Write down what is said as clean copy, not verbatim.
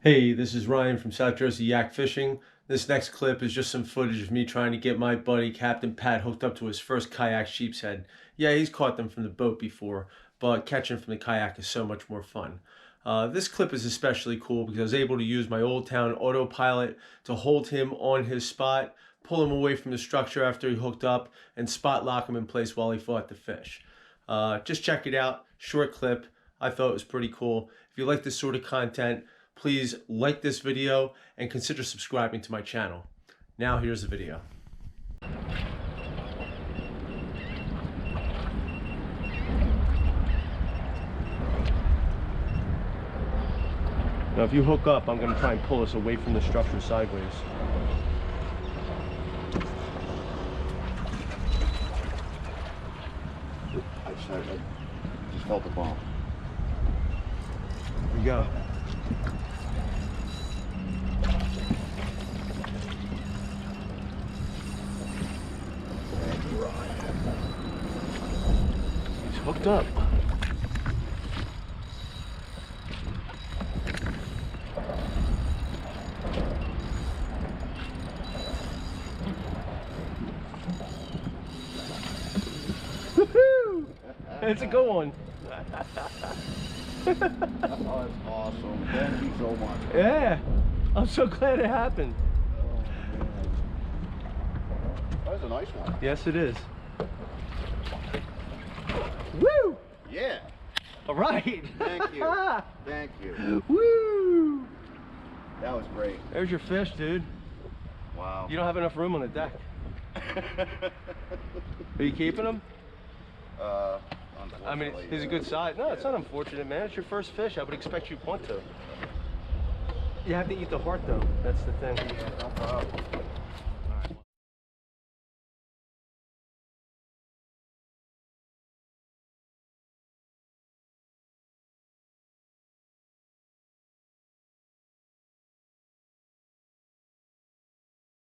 Hey, this is Ryan from South Jersey Yak Fishing. This next clip is just some footage of me trying to get my buddy Captain Pat hooked up to his first kayak sheepshead. Yeah, he's caught them from the boat before, but catching from the kayak is so much more fun. This clip is especially cool because I was able to use my Old Town autopilot to hold him on his spot, pull him away from the structure after he hooked up, and spot lock him in place while he fought the fish. Just check it out, short clip. I thought it was pretty cool. If you like this sort of content, please like this video and consider subscribing to my channel. Now here's the video. Now if you hook up, I'm going to try and pull us away from the structure sideways. I just felt the bump. Here we go. He's hooked up. Woohoo! It's a good one. Oh, that's awesome. Thank you so much. Yeah, I'm so glad it happened. Oh, man. That was a nice one. Yes, it is. Woo! Yeah. All right. Thank you. Thank you. Woo! That was great. There's your fish, dude. Wow. You don't have enough room on the deck. Are you keeping him? I mean, he's a good size. No, it's not unfortunate, man. It's your first fish. I would expect you'd want to. You have to eat the heart, though. That's the thing. Yeah, no problem.